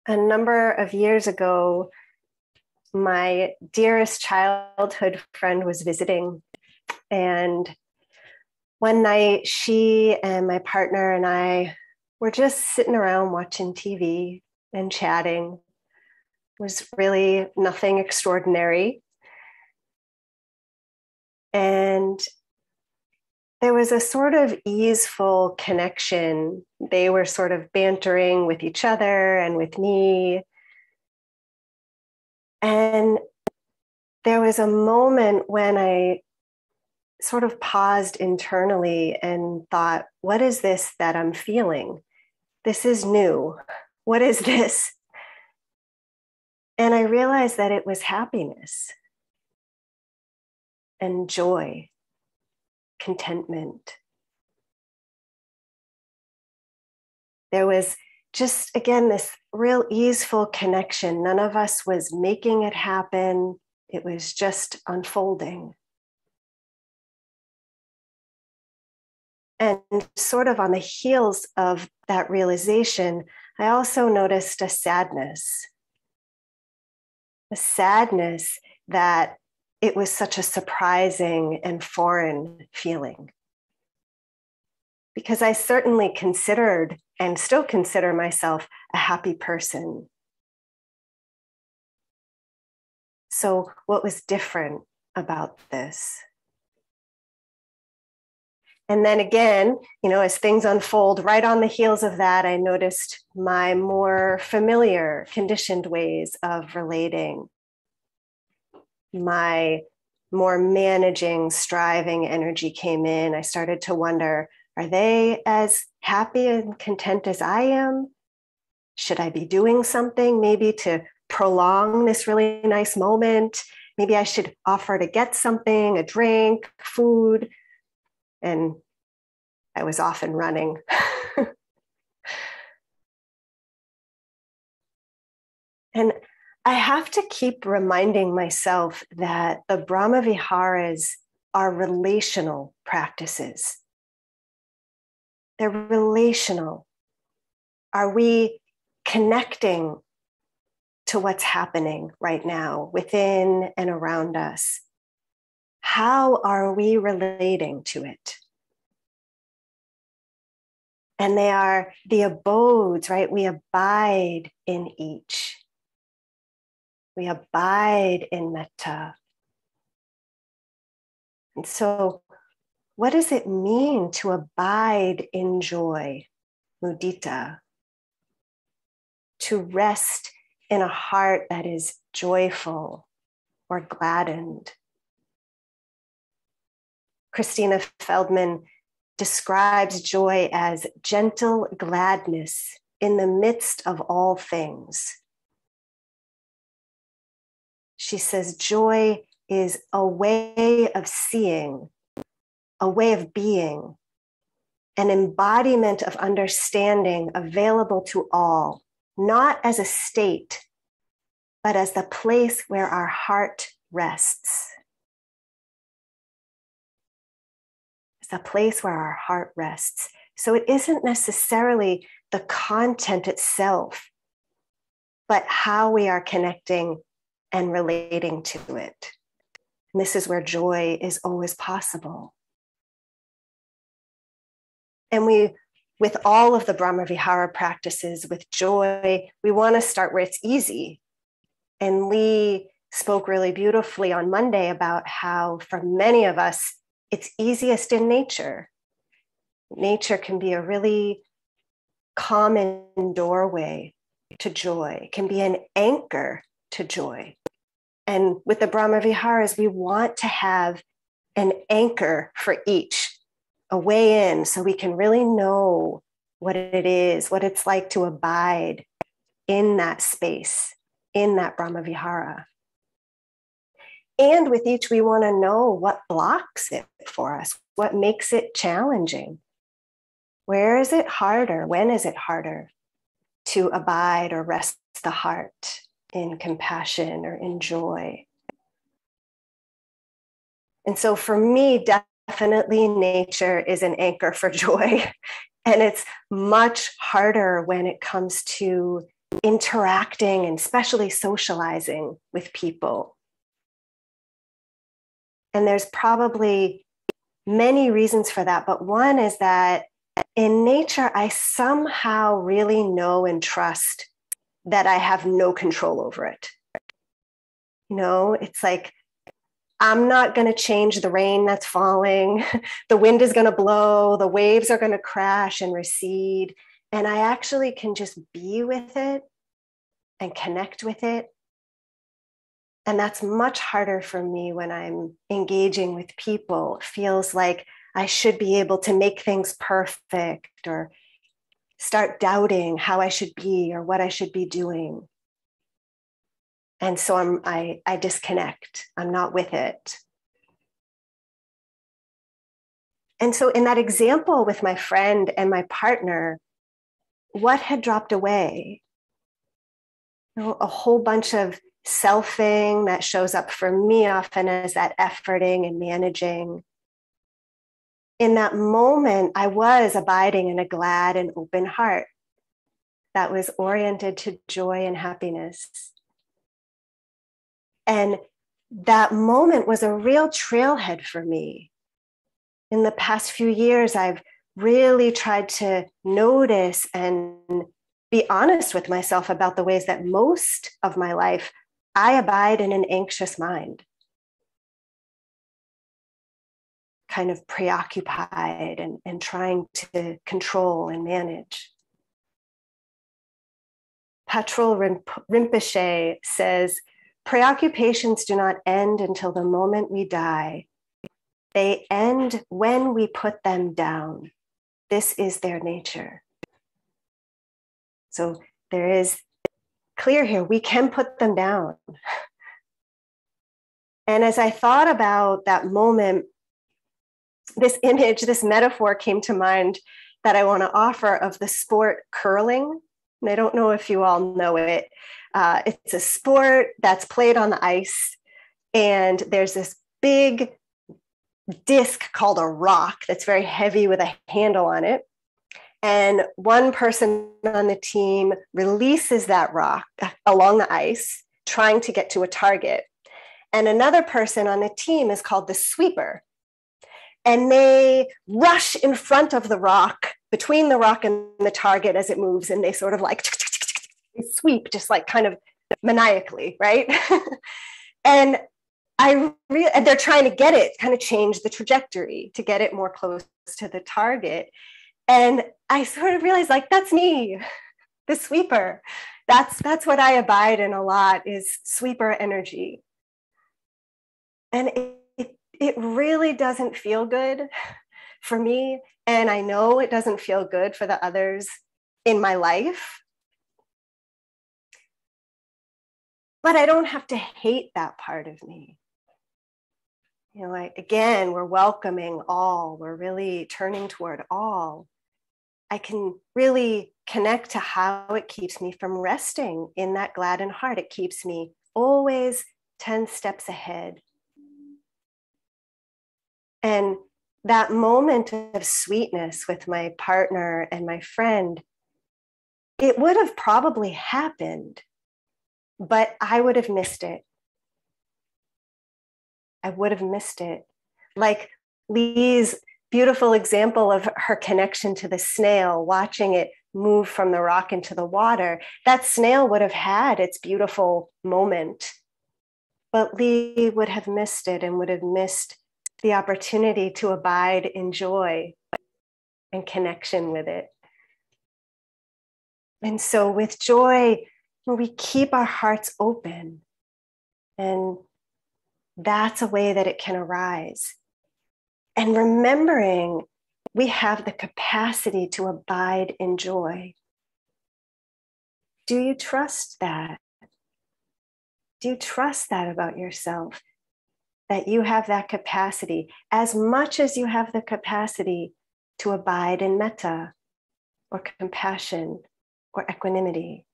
A number of years ago, my dearest childhood friend was visiting. And one night, she and my partner and I were just sitting around watching TV and chatting. It was really nothing extraordinary. And there was a sort of easeful connection. They were sort of bantering with each other and with me. And there was a moment when I sort of paused internally and thought, what is this that I'm feeling? This is new. What is this? And I realized that it was happiness and joy, contentment. There was just, again, this real easeful connection. None of us was making it happen. It was just unfolding. And sort of on the heels of that realization, I also noticed a sadness that it was such a surprising and foreign feeling. Because I certainly considered and still consider myself a happy person. So what was different about this? And then again, as things unfold, right on the heels of that, I noticed my more familiar, conditioned ways of relating, my more managing, striving energy came in. I started to wonder, are they as happy and content as I am? Should I be doing something maybe to prolong this really nice moment? Maybe I should offer to get something, a drink, food. And I was off and running. And I have to keep reminding myself that the Brahma Viharas are relational practices. They're relational. Are we connecting to what's happening right now within and around us? How are we relating to it? And they are the abodes, right? We abide in each. We abide in metta. And so, what does it mean to abide in joy, mudita? To rest in a heart that is joyful or gladdened. Christina Feldman describes joy as gentle gladness in the midst of all things. She says joy is a way of seeing, a way of being, an embodiment of understanding available to all, not as a state, but as the place where our heart rests. It's a place where our heart rests. So it isn't necessarily the content itself, but how we are connecting and relating to it. And this is where joy is always possible. And with all of the Brahmavihara practices, with joy, we want to start where it's easy. And Lee spoke really beautifully on Monday about how, for many of us, it's easiest in nature. Nature can be a really common doorway to joy, it can be an anchor to joy. And with the Brahmaviharas, we want to have an anchor for each, a way in, so we can really know what it is, what it's like to abide in that space, in that Brahmavihara. And with each, we want to know what blocks it for us, what makes it challenging. Where is it harder? When is it harder to abide or rest the heart in compassion or in joy? And so for me, definitely nature is an anchor for joy. And it's much harder when it comes to interacting and especially socializing with people. And there's probably many reasons for that, but one is that in nature, I somehow really know and trust that I have no control over it. It's like, I'm not going to change the rain that's falling. The wind is going to blow. The waves are going to crash and recede. And I actually can just be with it and connect with it. And that's much harder for me when I'm engaging with people. It feels like I should be able to make things perfect or start doubting how I should be or what I should be doing. And so I disconnect. I'm not with it. And so in that example with my friend and my partner, what had dropped away? A whole bunch of selfing that shows up for me often as that efforting and managing. In that moment, I was abiding in a glad and open heart that was oriented to joy and happiness. And that moment was a real trailhead for me. In the past few years, I've really tried to notice and be honest with myself about the ways that most of my life I abide in an anxious mind, kind of preoccupied and trying to control and manage. Patrul Rinpoche says, preoccupations do not end until the moment we die. They end when we put them down. This is their nature. So there is clear here, we can put them down. And as I thought about that moment, this image, this metaphor came to mind that I want to offer of the sport curling. And I don't know if you all know it. It's a sport that's played on the ice. And there's this big disc called a rock that's very heavy with a handle on it. And one person on the team releases that rock along the ice, trying to get to a target. And another person on the team is called the sweeper. And they rush in front of the rock, between the rock and the target as it moves. And they sort of like sweep, just like kind of maniacally, right? And they're trying to get it, kind of change the trajectory to get it more close to the target. And I sort of realized, like, that's me, the sweeper. That's what I abide in a lot, is sweeper energy. And it really doesn't feel good for me. And I know it doesn't feel good for the others in my life. But I don't have to hate that part of me. Again, we're welcoming all. We're really turning toward all. I can really connect to how it keeps me from resting in that gladdened heart. It keeps me always 10 steps ahead. And that moment of sweetness with my partner and my friend, it would have probably happened, but I would have missed it. I would have missed it. Like Lee's beautiful example of her connection to the snail, watching it move from the rock into the water. That snail would have had its beautiful moment, but Lee would have missed it and would have missed the opportunity to abide in joy and connection with it. And so with joy, we keep our hearts open, and that's a way that it can arise. And remembering we have the capacity to abide in joy. Do you trust that? Do you trust that about yourself? That you have that capacity as much as you have the capacity to abide in metta or compassion or equanimity?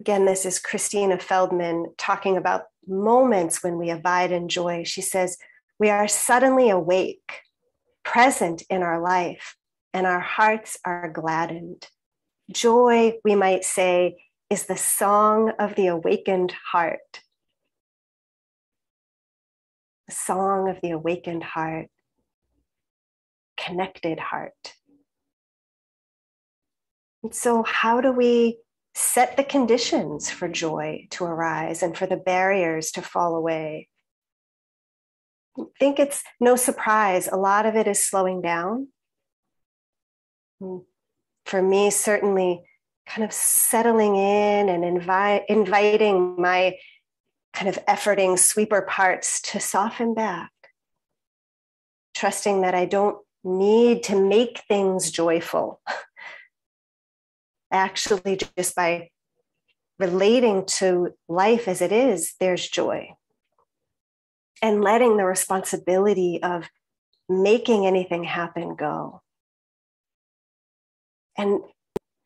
Again, this is Christina Feldman talking about moments when we abide in joy. She says, we are suddenly awake, present in our life, and our hearts are gladdened. joy, we might say, is the song of the awakened heart. The song of the awakened heart, connected heart. And so, how do we set the conditions for joy to arise and for the barriers to fall away? I think it's no surprise, a lot of it is slowing down. For me, certainly kind of settling in and inviting my kind of efforting sweeper parts to soften back, trusting that I don't need to make things joyful. Actually, just by relating to life as it is, there's joy. And letting the responsibility of making anything happen go. And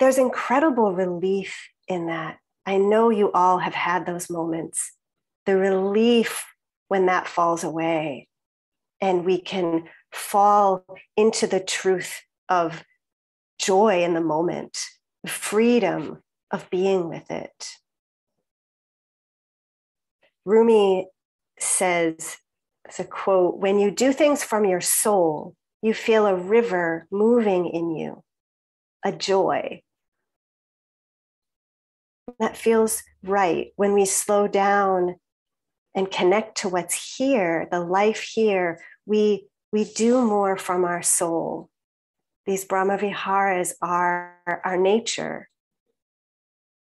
there's incredible relief in that. I know you all have had those moments. The relief when that falls away and we can fall into the truth of joy in the moment, the freedom of being with it. Rumi says, it's a quote, when you do things from your soul, you feel a river moving in you, a joy. That feels right when we slow down and connect to what's here, the life here, we do more from our soul. These Brahmaviharas are our nature.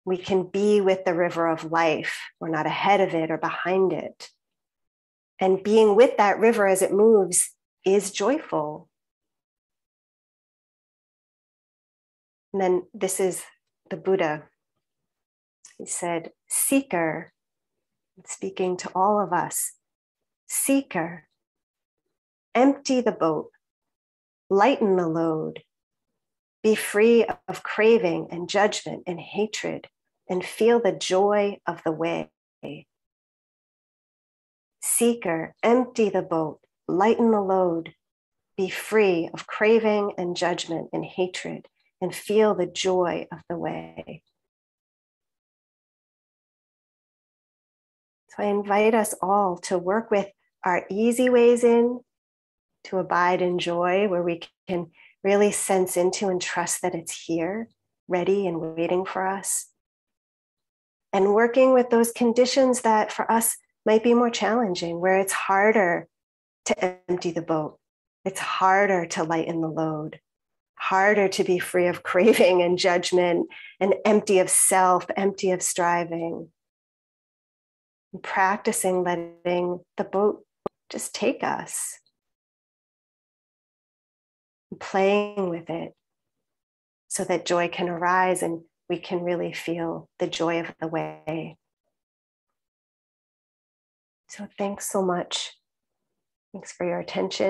We can be with the river of life. We're not ahead of it or behind it. And being with that river as it moves is joyful. And then this is the Buddha. He said, seeker, speaking to all of us, seeker, empty the boat, lighten the load, be free of craving and judgment and hatred, and feel the joy of the way. Seeker, empty the boat, lighten the load, be free of craving and judgment and hatred, and feel the joy of the way. So I invite us all to work with our easy ways in, to abide in joy, where we can really sense into and trust that it's here, ready and waiting for us. And working with those conditions that for us might be more challenging, where it's harder to empty the boat. It's harder to lighten the load, harder to be free of craving and judgment and empty of self, empty of striving. And practicing letting the boat just take us, and playing with it so that joy can arise and we can really feel the joy of the way. So thanks so much. Thanks for your attention.